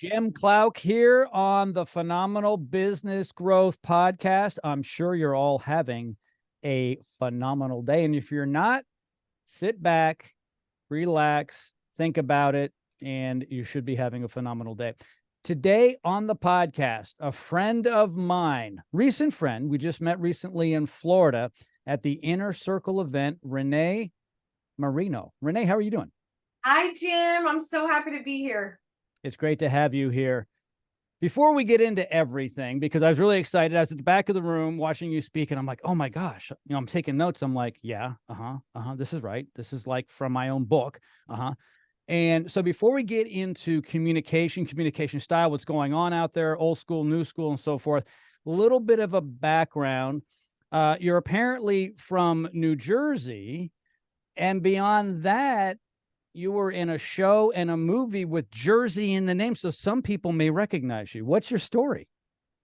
Jim Klauck here on the Phenomenal Business Growth Podcast. I'm sure you're all having a phenomenal day. And if you're not, sit back, relax, think about it, and you should be having a phenomenal day. Today on the podcast, a friend of mine, recent friend, we just met recently in Florida at the Inner Circle event, Renee Marino. Renee, how are you doing? Hi, Jim. I'm so happy to be here. It's great to have you here. Before we get into everything, because I was really excited, I was at the back of the room watching you speak, and I'm like, oh my gosh, I'm taking notes. I'm like, yeah, this is right. This is like from my own book. And so before we get into communication style, what's going on out there, old school, new school, and so forth, a little bit of a background. You're apparently from New Jersey, and beyond that, you were in a show and a movie with Jersey in the name, so some people may recognize you. What's your story?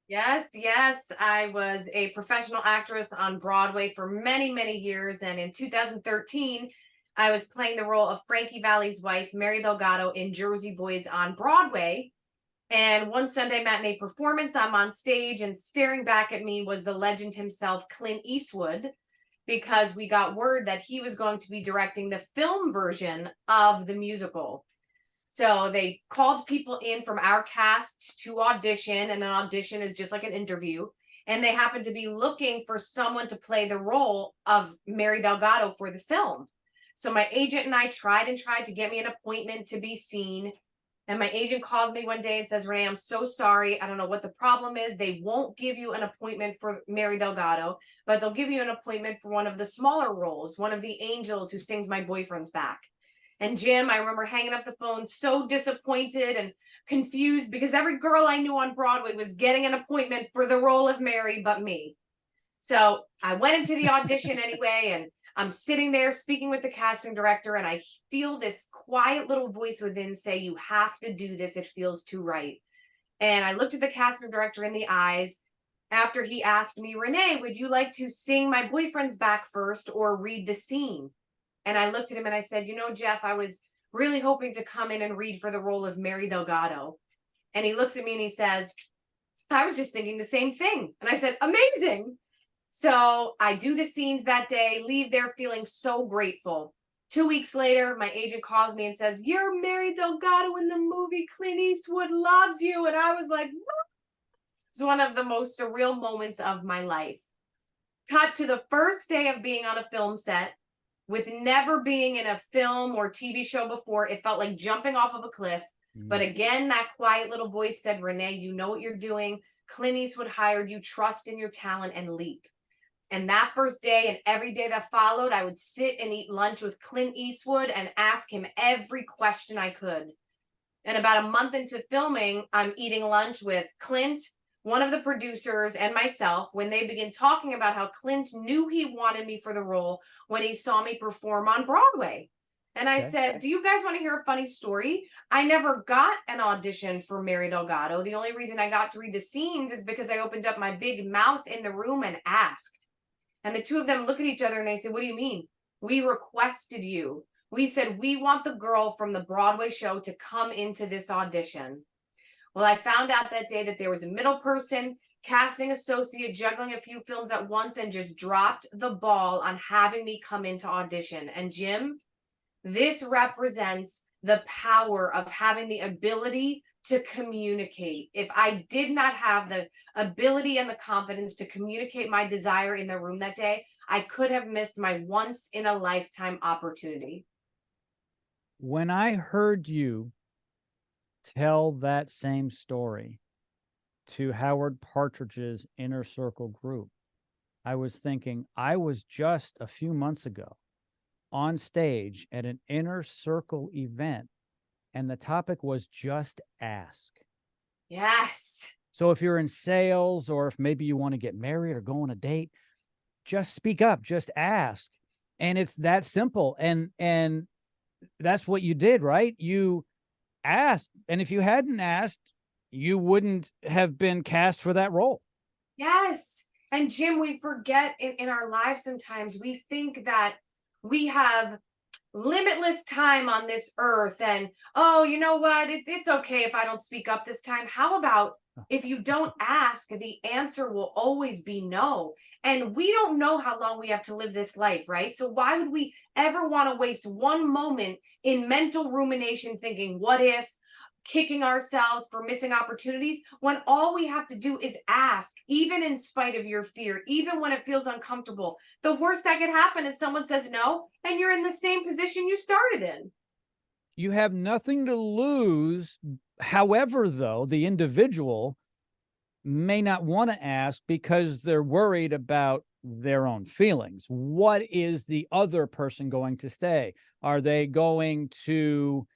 Yes. I was a professional actress on Broadway for many, many years. And in 2013, I was playing the role of Frankie Valli's wife, Mary Delgado, in Jersey Boys on Broadway. And one Sunday matinee performance, I'm on stage, and staring back at me was the legend himself, Clint Eastwood, because we got word that he was going to be directing the film version of the musical. So they called people in from our cast to audition, and an audition is just like an interview. And they happened to be looking for someone to play the role of Mary Delgado for the film. So my agent and I tried to get me an appointment to be seen. And my agent calls me one day and says, Renee, I'm so sorry. I don't know what the problem is. They won't give you an appointment for Mary Delgado, but they'll give you an appointment for one of the smaller roles, one of the angels who sings My Boyfriend's Back. And Jim, I remember hanging up the phone so disappointed and confused because every girl I knew on Broadway was getting an appointment for the role of Mary but me. So I went into the audition anyway, and I'm sitting there speaking with the casting director, and I feel this quiet little voice within say, you have to do this. It feels too right. And I looked at the casting director in the eyes after he asked me, Renee, would you like to sing My Boyfriend's Back first or read the scene? And I looked at him and I said, Jeff, I was really hoping to come in and read for the role of Mary Delgado. And he looks at me and he says, I was just thinking the same thing. And I said, amazing. So I do the scenes that day, leave there feeling so grateful. 2 weeks later, my agent calls me and says, you're Mary Delgado in the movie. Clint Eastwood loves you. And I was like, what? It's one of the most surreal moments of my life. Cut to the first day of being on a film set. With never being in a film or TV show before, it felt like jumping off of a cliff. But again, that quiet little voice said, Renee, you know what you're doing. Clint Eastwood hired you. Trust in your talent and leap. And that first day and every day that followed, I would sit and eat lunch with Clint Eastwood and ask him every question I could. And about a month into filming, I'm eating lunch with Clint, one of the producers, and myself when they begin talking about how Clint knew he wanted me for the role when he saw me perform on Broadway. And I said, do you guys want to hear a funny story? I never got an audition for Mary Delgado. The only reason I got to read the scenes is because I opened up my big mouth in the room and asked. And the two of them look at each other and they say, what do you mean? We requested you. We said, we want the girl from the Broadway show to come into this audition. Well, I found out that day that there was a middle person, casting associate, juggling a few films at once, and just dropped the ball on having me come into audition. And Jim, this represents the power of having the ability to communicate. If I did not have the ability and the confidence to communicate my desire in the room that day, I could have missed my once in a lifetime opportunity. When I heard you tell that same story to Howard Partridge's Inner Circle group, I was thinking, I was just a few months ago on stage at an Inner Circle event, and the topic was just ask. Yes. So if you're in sales, or if maybe you want to get married or go on a date, just speak up, just ask. And it's that simple. And that's what you did, right? You asked. And if you hadn't asked, you wouldn't have been cast for that role. Yes. And Jim, we forget in our lives sometimes, we think that we have limitless time on this earth, and oh, you know what, it's okay if I don't speak up this time. How about if you don't ask, the answer will always be no. And we don't know how long we have to live this life, right? So why would we ever want to waste one moment in mental rumination thinking what if, kicking ourselves for missing opportunities, when all we have to do is ask, even in spite of your fear, even when it feels uncomfortable. The worst that could happen is someone says no, and you're in the same position you started in. You have nothing to lose. However, though, the individual may not want to ask because they're worried about their own feelings. What is the other person going to say? Are they going to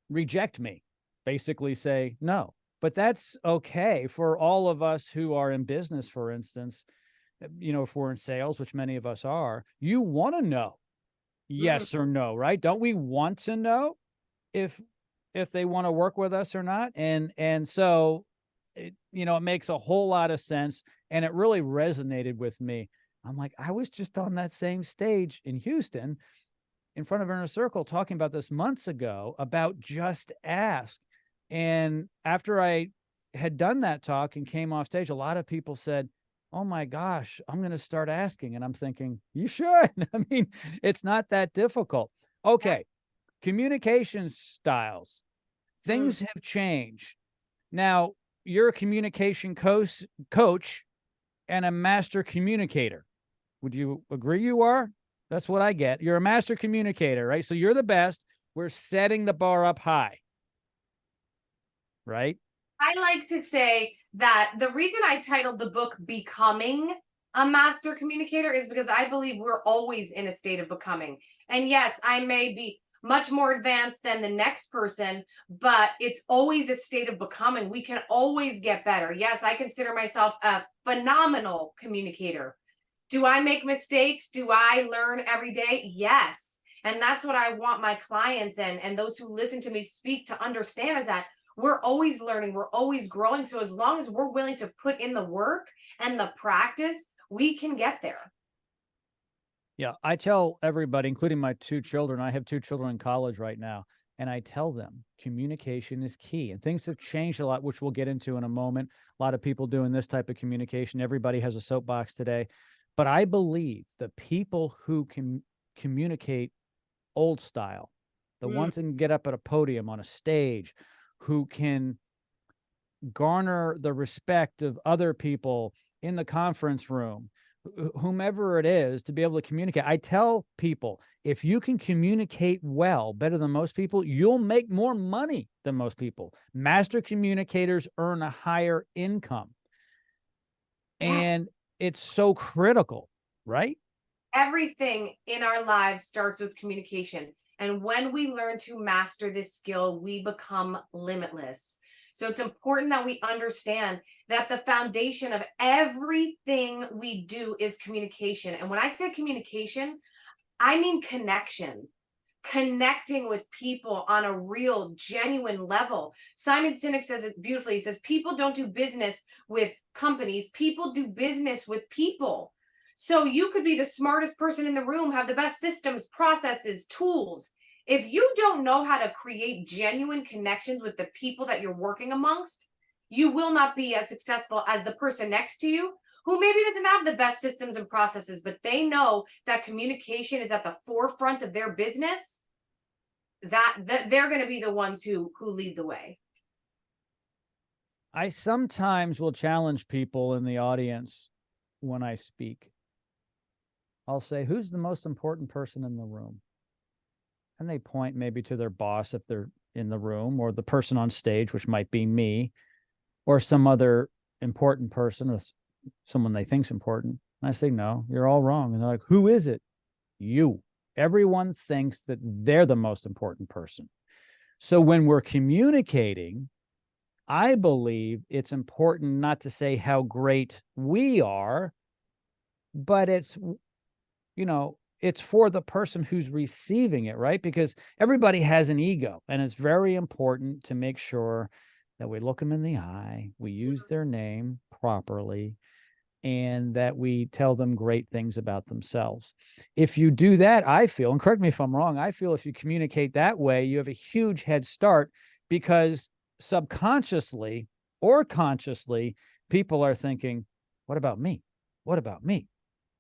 reject me? Basically say no. But that's okay for all of us who are in business, for instance. If we're in sales, which many of us are, you want to know yes or no, right? Don't we want to know if they want to work with us or not? And so it makes a whole lot of sense, and it really resonated with me. I'm like, I was just on that same stage in Houston in front of Inner Circle talking about this months ago about just ask. And after I had done that talk and came off stage, a lot of people said, oh my gosh, I'm going to start asking. And I'm thinking, you should. I mean, it's not that difficult. Okay. Communication styles. Things have changed. Now, you're a communication coach and a master communicator. Would you agree you are? That's what I get. You're a master communicator, right? So you're the best. We're setting the bar up high, right? I like to say that the reason I titled the book Becoming a Master Communicator is because I believe we're always in a state of becoming. And yes, I may be much more advanced than the next person, but it's always a state of becoming. We can always get better. Yes, I consider myself a phenomenal communicator. Do I make mistakes? Do I learn every day? Yes. And that's what I want my clients and those who listen to me speak to understand, is that we're always learning, we're always growing. So as long as we're willing to put in the work and the practice, we can get there. Yeah, I tell everybody, including my two children, I have two children in college right now, and I tell them communication is key. And things have changed a lot, which we'll get into in a moment. A lot of people doing this type of communication. Everybody has a soapbox today. But I believe the people who can communicate old style, the ones that can get up at a podium on a stage, who can garner the respect of other people in the conference room, whomever it is, to be able to communicate. I tell people, if you can communicate well, better than most people, you'll make more money than most people. Master communicators earn a higher income. And it's so critical, right? Everything in our lives starts with communication. And when we learn to master this skill, we become limitless. So it's important that we understand that the foundation of everything we do is communication. And when I say communication, I mean connection, connecting with people on a real, genuine level. Simon Sinek says it beautifully. He says, people don't do business with companies, people do business with people. So you could be the smartest person in the room, have the best systems, processes, tools. If you don't know how to create genuine connections with the people that you're working amongst, you will not be as successful as the person next to you who maybe doesn't have the best systems and processes, but they know that communication is at the forefront of their business. That they're going to be the ones who lead the way. I sometimes will challenge people in the audience when I speak. I'll say, who's the most important person in the room? And they point maybe to their boss if they're in the room, or the person on stage, which might be me, or some other important person, or someone they think's important. And I say, no, you're all wrong. And they're like, who is it? You. Everyone thinks that they're the most important person. So when we're communicating, I believe it's important not to say how great we are, but it's for the person who's receiving it, right? Because everybody has an ego, and it's very important to make sure that we look them in the eye, we use their name properly, and that we tell them great things about themselves. If you do that, I feel, and correct me if I'm wrong, I feel if you communicate that way, you have a huge head start, because subconsciously or consciously, people are thinking, what about me? What about me?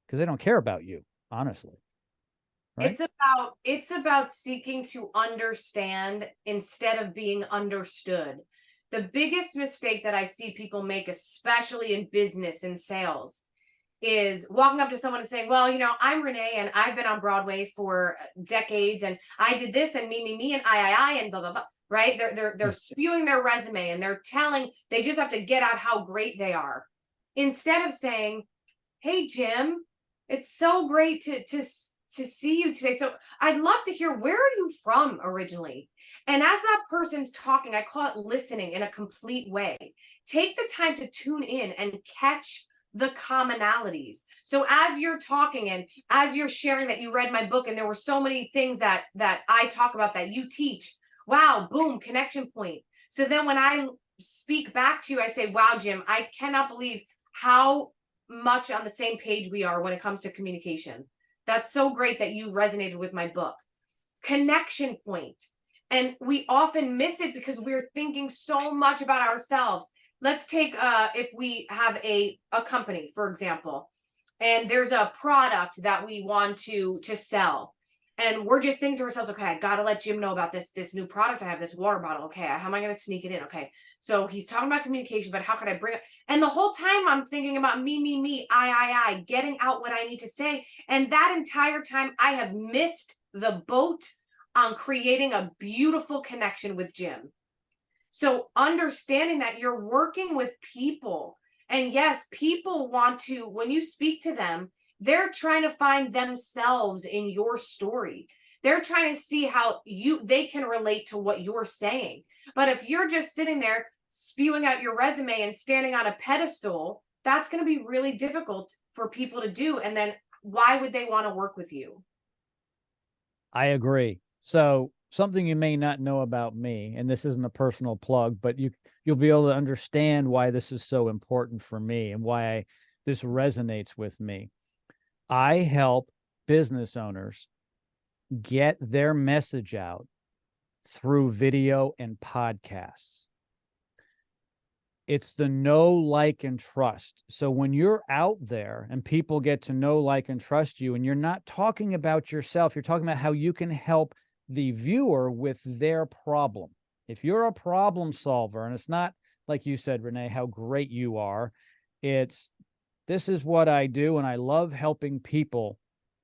Because they don't care about you, honestly. Right? It's about seeking to understand instead of being understood. The biggest mistake that I see people make, especially in business and sales, is walking up to someone and saying, well, I'm Renee and I've been on Broadway for decades and I did this and me and I and blah blah blah. Right? They're spewing their resume and they just have to get out how great they are. Instead of saying, hey Jim, it's so great to see you today. So I'd love to hear, where are you from originally? And as that person's talking, I call it listening in a complete way. Take the time to tune in and catch the commonalities. So as you're talking and as you're sharing that you read my book and there were so many things that I talk about that you teach, wow, boom, connection point. So then when I speak back to you, I say, wow, Jim, I cannot believe how much on the same page we are when it comes to communication. That's so great that you resonated with my book. Connection point. And we often miss it because we're thinking so much about ourselves. Let's take if we have a company, for example, and there's a product that we want to sell. And we're just thinking to ourselves, okay, I gotta let Jim know about this new product. I have this water bottle. Okay, how am I gonna sneak it in? Okay, so he's talking about communication, but how could I bring it? And the whole time I'm thinking about me, I, getting out what I need to say. And that entire time I have missed the boat on creating a beautiful connection with Jim. So understanding that you're working with people, and yes, people want to, when you speak to them, they're trying to find themselves in your story. They're trying to see how they can relate to what you're saying. But if you're just sitting there spewing out your resume and standing on a pedestal, that's going to be really difficult for people to do. And then why would they want to work with you? I agree. So something you may not know about me, and this isn't a personal plug, but you'll be able to understand why this is so important for me and why this resonates with me. I help business owners get their message out through video and podcasts. It's the know, like, and trust. So when you're out there and people get to know, like, and trust you, and you're not talking about yourself, you're talking about how you can help the viewer with their problem. If you're a problem solver, and it's not like you said, Renee, how great you are, it's, this is what I do, and I love helping people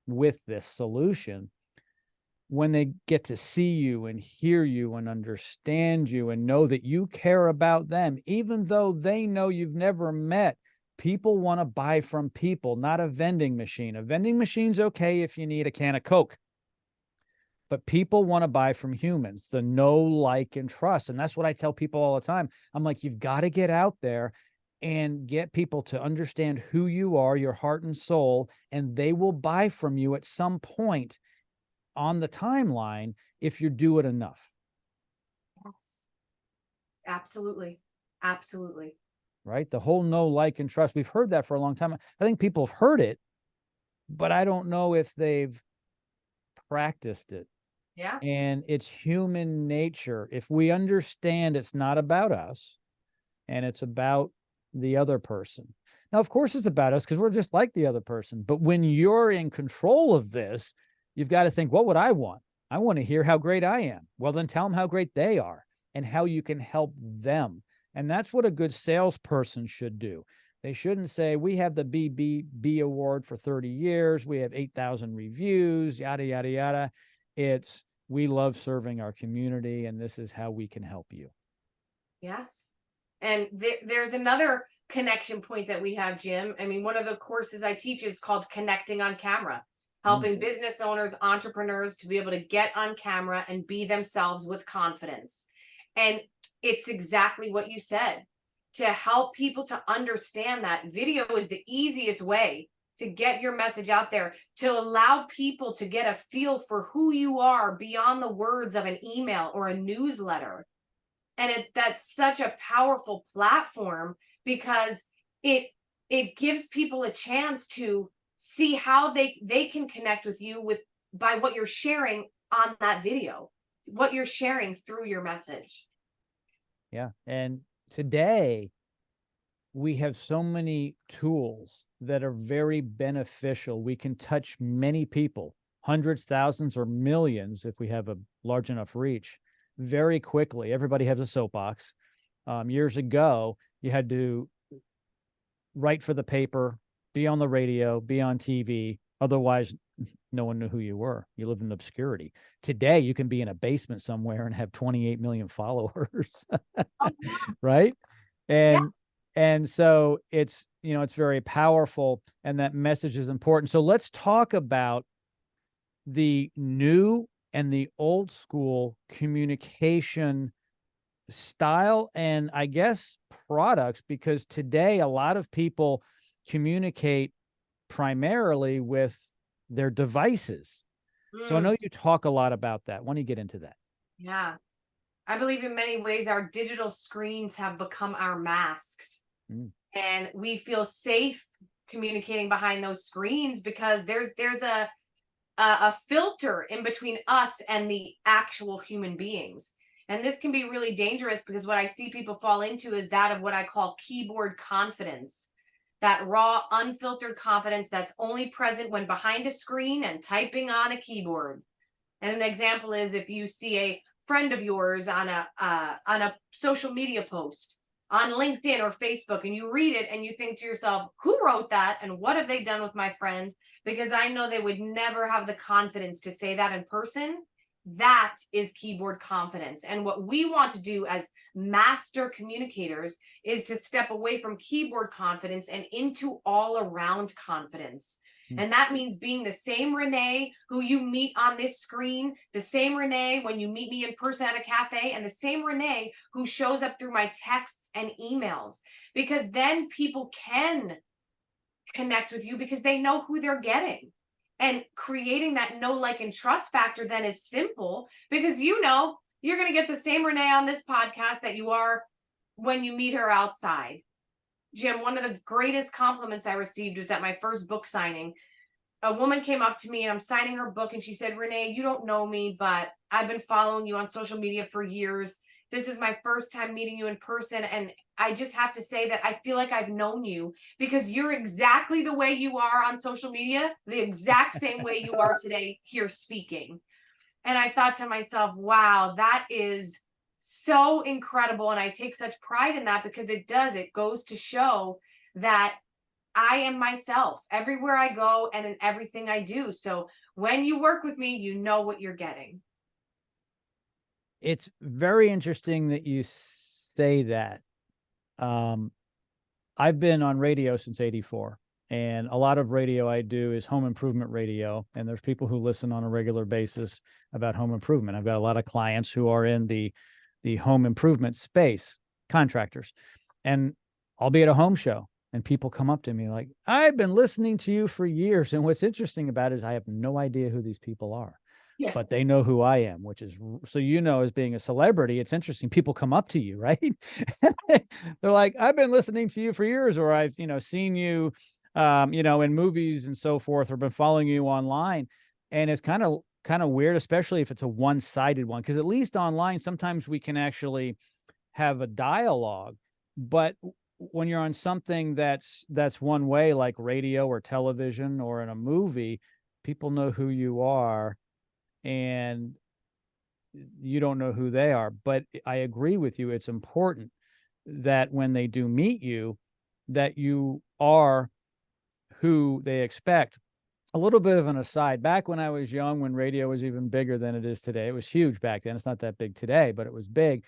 with this solution. When they get to see you and hear you and understand you and know that you care about them, even though they know you've never met, people want to buy from people, not a vending machine. A vending machine's okay if you need a can of Coke, but people want to buy from humans, the know, like, and trust. And that's what I tell people all the time. I'm like, you've got to get out there and get people to understand who you are, your heart and soul, and they will buy from you at some point on the timeline if you do it enough. Yes. Absolutely. Absolutely. Right? The whole know, like, and trust. We've heard that for a long time. I think people have heard it, but I don't know if they've practiced it. Yeah. And it's human nature. If we understand it's not about us and it's about the other person. Now, of course, it's about us because we're just like the other person. But when you're in control of this, you've got to think, what would I want? I want to hear how great I am. Well, then tell them how great they are and how you can help them. And that's what a good salesperson should do. They shouldn't say, we have the BBB award for 30 years. We have 8,000 reviews, yada, yada, yada. It's, we love serving our community, and this is how we can help you. Yes. And there's another connection point that we have, Jim. I mean, one of the courses I teach is called Connecting on Camera, helping business owners, entrepreneurs to be able to get on camera and be themselves with confidence. And it's exactly what you said, to help people to understand that video is the easiest way to get your message out there, to allow people to get a feel for who you are beyond the words of an email or a newsletter. And that's such a powerful platform because it it gives people a chance to see how they can connect with you with by what you're sharing on that video, what you're sharing through your message. Yeah. And today we have so many tools that are very beneficial. We can touch many people, hundreds, thousands, or millions if we have a large enough reach very quickly. Everybody has a soapbox. Years ago, you had to write for the paper, be on the radio, be on TV. Otherwise, no one knew who you were. You lived in obscurity. Today, you can be in a basement somewhere and have 28 million followers, Oh, right? yeah. And so it's, you know, it's very powerful, and that message is important. So let's talk about the new and the old school communication style and, I guess, products, because today a lot of people communicate primarily with their devices. So I know Mm, you talk a lot about that. Why don't you get into that? yeah. I believe in many ways our digital screens have become our masks, Mm, and we feel safe communicating behind those screens because there's a filter in between us and the actual human beings. And this can be really dangerous because what I see people fall into is that of what I call keyboard confidence, that raw, unfiltered confidence that's only present when behind a screen and typing on a keyboard. And an example is if you see a friend of yours on a social media post on LinkedIn or Facebook, and you read it and you think to yourself, who wrote that and what have they done with my friend? Because I know they would never have the confidence to say that in person. That is keyboard confidence. And what we want to do as master communicators is to step away from keyboard confidence and into all around confidence. mm. And that means being the same Renee who you meet on this screen, the same Renee when you meet me in person at a cafe, and the same Renee who shows up through my texts and emails. Because then people can connect with you because they know who they're getting. And creating that know, like, and trust factor then is simple because you know you're going to get the same Renee on this podcast that you are when you meet her outside. Jim, one of the greatest compliments I received was at my first book signing. A woman came up to me and I'm signing her book and she said, Renee, you don't know me, but I've been following you on social media for years. This is my first time meeting you in person. And I just have to say that I feel like I've known you because you're exactly the way you are on social media, the exact same way you are today here speaking. And I thought to myself, wow, that is so incredible. And I take such pride in that because it goes to show that I am myself everywhere I go and in everything I do. So when you work with me, you know what you're getting. It's very interesting that you say that. Um, I've been on radio since '84, and a lot of radio I do is home improvement radio. And there's people who listen on a regular basis about home improvement. I've got a lot of clients who are in the home improvement space, contractors, and I'll be at a home show and people come up to me like, I've been listening to you for years. And what's interesting about it is I have no idea who these people are, Yeah. but they know who I am, which is so, you know, as being a celebrity, it's interesting. People come up to you, right? They're like, I've been listening to you for years, or I've, you know, seen you, you know, in movies and so forth, or been following you online. And it's kind of weird, especially if it's a one-sided one, because at least online, sometimes we can actually have a dialogue. But when you're on something that's one way, like radio or television or in a movie, people know who you are and you don't know who they are. But I agree with you. It's important that when they do meet you, that you are who they expect. A little bit of an aside, back when I was young, when radio was even bigger than it is today, it was huge back then. It's not that big today, but it was big.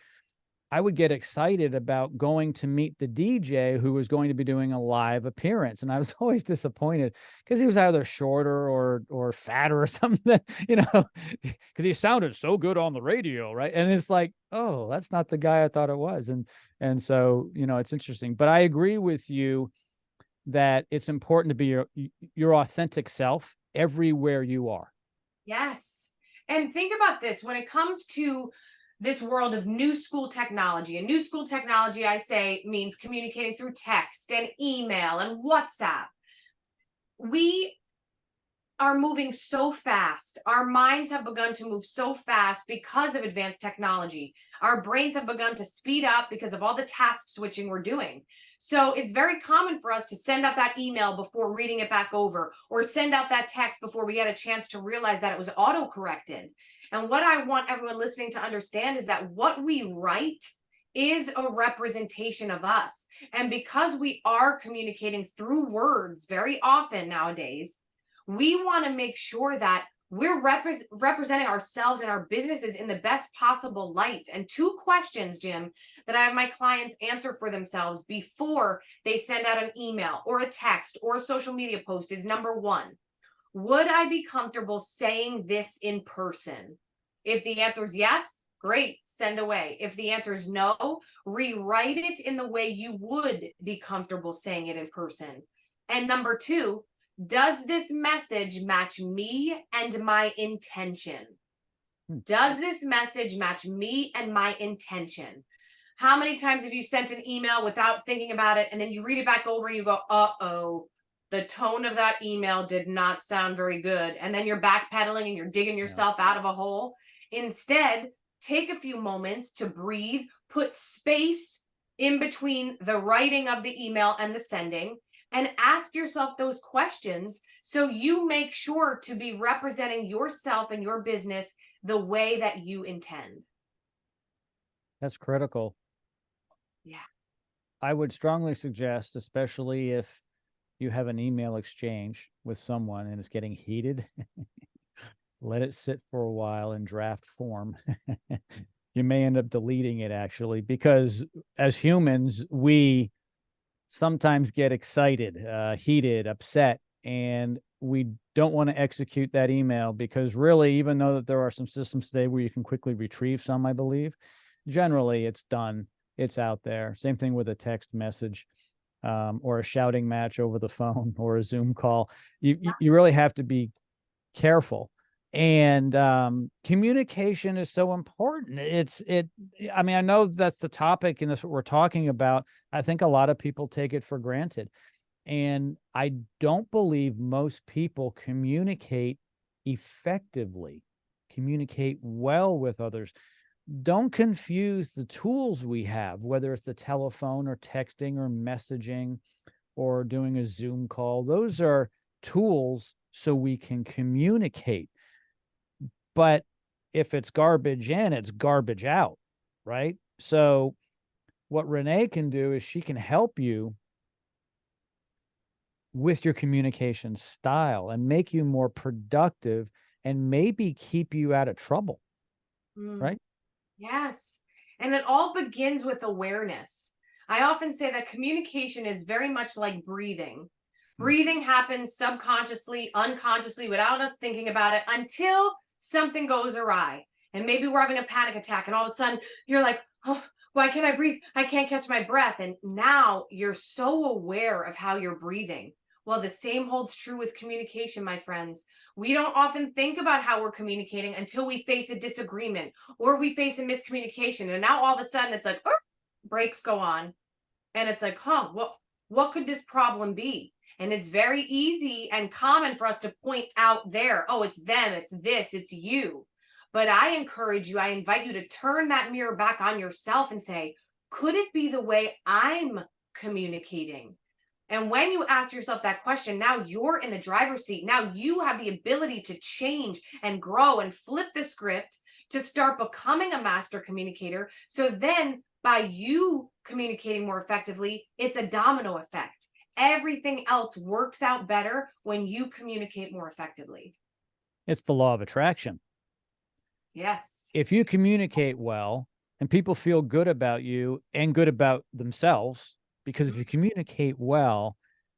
I would get excited about going to meet the DJ who was going to be doing a live appearance. And I was always disappointed because he was either shorter or fatter or something, you know, because he sounded so good on the radio, right? And it's like, oh, that's not the guy I thought it was. And so, you know, it's interesting. But I agree with you that it's important to be your authentic self everywhere you are. Yes. And think about this when it comes to this world of new school technology. And new school technology, I say, means communicating through text and email and WhatsApp. We are moving so fast. Our minds have begun to move so fast because of advanced technology. Our brains have begun to speed up because of all the task switching we're doing. So it's very common for us to send out that email before reading it back over, or send out that text before we had a chance to realize that it was auto-corrected. And what I want everyone listening to understand is that what we write is a representation of us. And because we are communicating through words very often nowadays, we want to make sure that we're representing ourselves and our businesses in the best possible light. And 2 questions, Jim, that I have my clients answer for themselves before they send out an email or a text or a social media post is: number 1, would I be comfortable saying this in person? If the answer is yes, great, send away. If the answer is no, rewrite it in the way you would be comfortable saying it in person. And number 2, does this message match me and my intention? Does this message match me and my intention? How many times have you sent an email without thinking about it, and then you read it back over and you go, uh-oh, the tone of that email did not sound very good. And then you're backpedaling and you're digging yourself out of a hole. Instead, take a few moments to breathe, put space in between the writing of the email and the sending, and ask yourself those questions so you make sure to be representing yourself and your business the way that you intend. That's critical. Yeah. I would strongly suggest, especially if you have an email exchange with someone and it's getting heated, let it sit for a while in draft form. You may end up deleting it, actually, because as humans, we sometimes get excited, heated, upset, and we don't want to execute that email because really, even though that there are some systems today where you can quickly retrieve some, I believe, generally it's done. It's out there. Same thing with a text message, or a shouting match over the phone or a Zoom call. You really have to be careful. And communication is so important. I mean, I know that's the topic and that's what we're talking about. I think a lot of people take it for granted. And I don't believe most people communicate effectively, communicate well with others. Don't confuse the tools we have, whether it's the telephone or texting or messaging or doing a Zoom call. Those are tools so we can communicate. But if it's garbage in, it's garbage out, right? So what Renee can do is she can help you with your communication style and make you more productive and maybe keep you out of trouble, right? Yes. And it all begins with awareness. I often say that communication is very much like breathing. Breathing happens subconsciously, unconsciously, without us thinking about it until something goes awry. And maybe we're having a panic attack, and all of a sudden you're like, oh, why can't I breathe? I can't catch my breath. And now you're so aware of how you're breathing. Well, the same holds true with communication, my friends. We don't often think about how we're communicating until we face a disagreement or we face a miscommunication. And now all of a sudden it's like, brakes go on. And it's like, what could this problem be? And it's very easy and common for us to point out there, oh, it's them, it's this, it's you. But I encourage you, I invite you to turn that mirror back on yourself and say, could it be the way I'm communicating? And when you ask yourself that question, now you're in the driver's seat. Now you have the ability to change and grow and flip the script to start becoming a master communicator. So then by you communicating more effectively, it's a domino effect. Everything else works out better when you communicate more effectively. It's the law of attraction. Yes. If you communicate well and people feel good about you and good about themselves, because if you communicate well,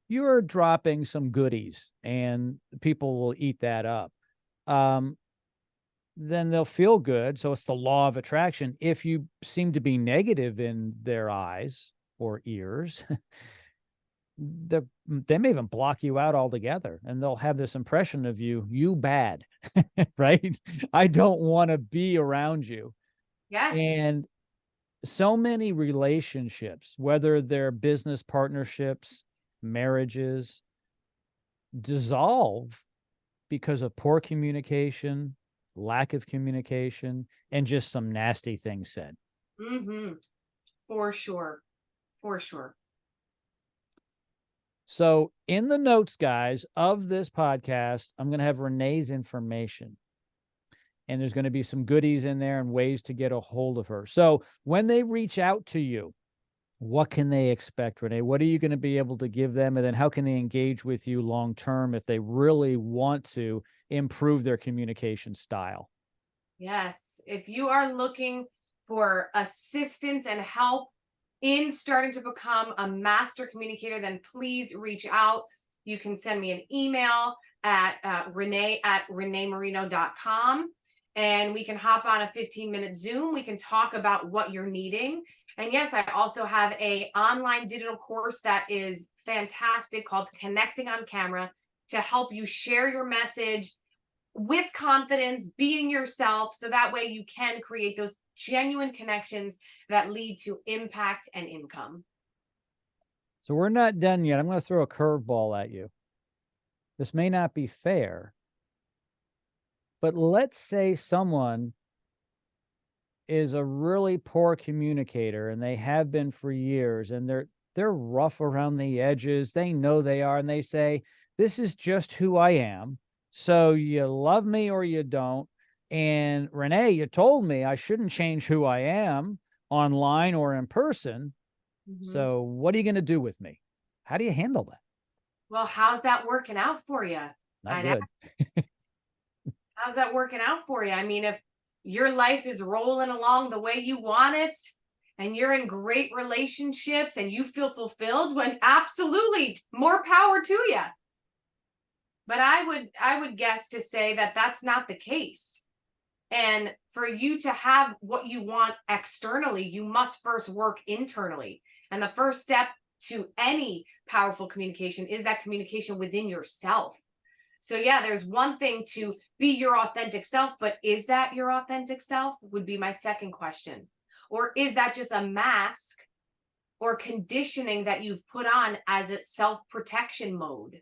you're dropping some goodies and people will eat that up. Then they'll feel good. So it's the law of attraction. If you seem to be negative in their eyes or ears, they may even block you out altogether, and they'll have this impression of you bad, right? I don't want to be around you. Yes. And so many relationships, whether they're business partnerships, marriages, dissolve because of poor communication, lack of communication, and just some nasty things said. Mm-hmm. For sure. For sure. So, in the notes, guys, of this podcast, I'm going to have Renee's information. And there's going to be some goodies in there and ways to get a hold of her. So, when they reach out to you, what can they expect, Renee? What are you going to be able to give them? And then how can they engage with you long term if they really want to improve their communication style? Yes. If you are looking for assistance and help in starting to become a master communicator, then please reach out. You can send me an email at Renee@ReneeMarino.com, and we can hop on a 15-minute Zoom. We can talk about what you're needing. And yes, I also have a online digital course that is fantastic called Connecting on Camera to help you share your message with confidence, being yourself, so that way you can create those genuine connections that lead to impact and income. So, we're not done yet. I'm going to throw a curveball at you. This may not be fair, but let's say someone is a really poor communicator and they have been for years, and they're rough around the edges. They know they are, and they say, this is just who I am. So you love me or you don't. And Renee, you told me I shouldn't change who I am online or in person. Mm-hmm. So what are you going to do with me? How do you handle that? Well, how's that working out for you? Not good. How's that working out for you? I mean, if your life is rolling along the way you want it, and you're in great relationships and you feel fulfilled, when absolutely more power to you. But I would guess to say that that's not the case. And for you to have what you want externally, you must first work internally. And the first step to any powerful communication is that communication within yourself. So yeah, there's one thing to be your authentic self, but is that your authentic self would be my second question. Or is that just a mask or conditioning that you've put on as a self-protection mode?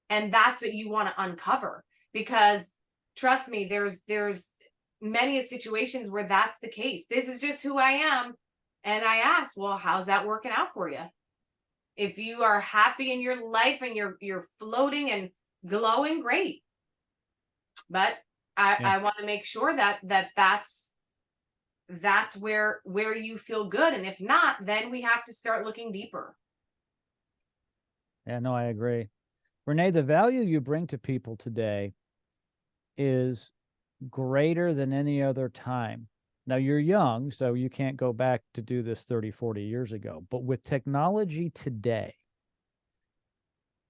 And that's what you want to uncover, because trust me, there's many situations where that's the case. This is just who I am. And I ask, well, how's that working out for you? If you are happy in your life and you're floating and glowing, great. But I want to make sure that's where you feel good. And if not, then we have to start looking deeper. Yeah, no, I agree. Renee, the value you bring to people today is greater than any other time. Now, you're young, so you can't go back to do this 30, 40 years ago. But with technology today,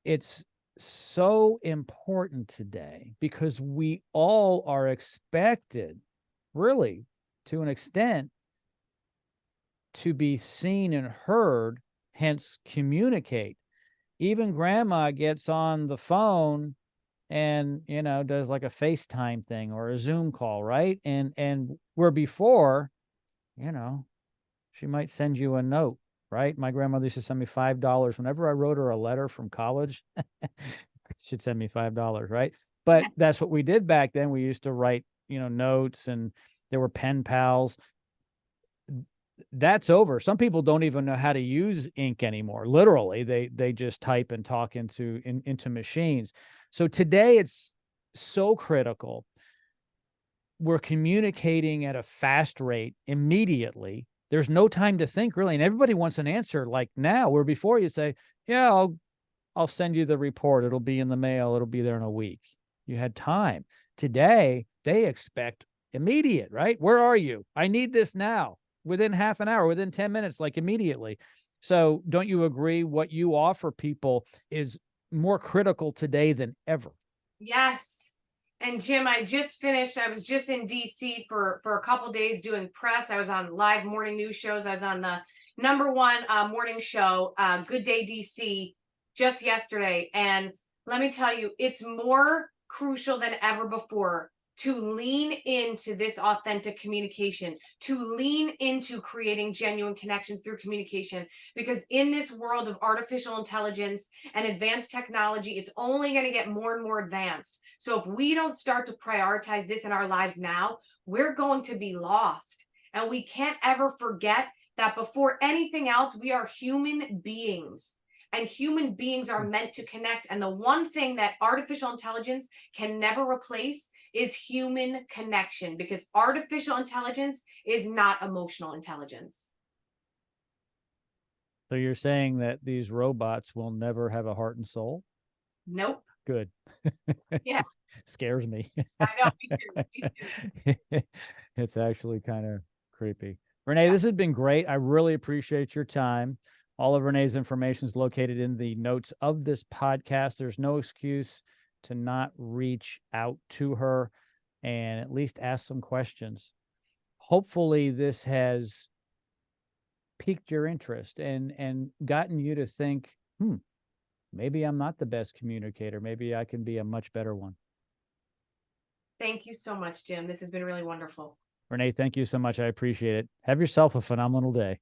it's so important today because we all are expected, really, to an extent, to be seen and heard, hence communicate. Even grandma gets on the phone and does like a FaceTime thing or a Zoom call, right? And where before, she might send you a note, right? My grandmother used to send me $5 whenever I wrote her a letter from college. She'd send me $5, right? But that's what we did back then. We used to write notes, and there were pen pals. That's over. Some people don't even know how to use ink anymore. Literally, they just type and talk into machines. So today it's so critical. We're communicating at a fast rate immediately. There's no time to think, really, and everybody wants an answer like now. Where before you say, "Yeah, I'll send you the report. It'll be in the mail. It'll be there in a week." You had time. Today they expect immediate, right? Where are you? I need this now. Within half an hour, within 10 minutes, like immediately. So don't you agree what you offer people is more critical today than ever? Yes. And Jim, I was just in DC for a couple days doing press. I was on live morning news shows. I was on the #1 morning show, Good Day DC, just yesterday. And let me tell you, it's more crucial than ever before to lean into this authentic communication, to lean into creating genuine connections through communication. Because in this world of artificial intelligence and advanced technology, it's only going to get more and more advanced. So if we don't start to prioritize this in our lives now, we're going to be lost. And we can't ever forget that before anything else, we are human beings. And human beings are meant to connect. And the one thing that artificial intelligence can never replace is human connection, because artificial intelligence is not emotional intelligence. So you're saying that these robots will never have a heart and soul? Nope. Good. Yeah. Scares me. I know. Me too. Me too. It's actually kind of creepy. Renee, this has been great. I really appreciate your time. All of Renee's information is located in the notes of this podcast. There's no excuse to not reach out to her and at least ask some questions. Hopefully this has piqued your interest and gotten you to think, maybe I'm not the best communicator. Maybe I can be a much better one. Thank you so much, Jim. This has been really wonderful. Renee, thank you so much. I appreciate it. Have yourself a phenomenal day.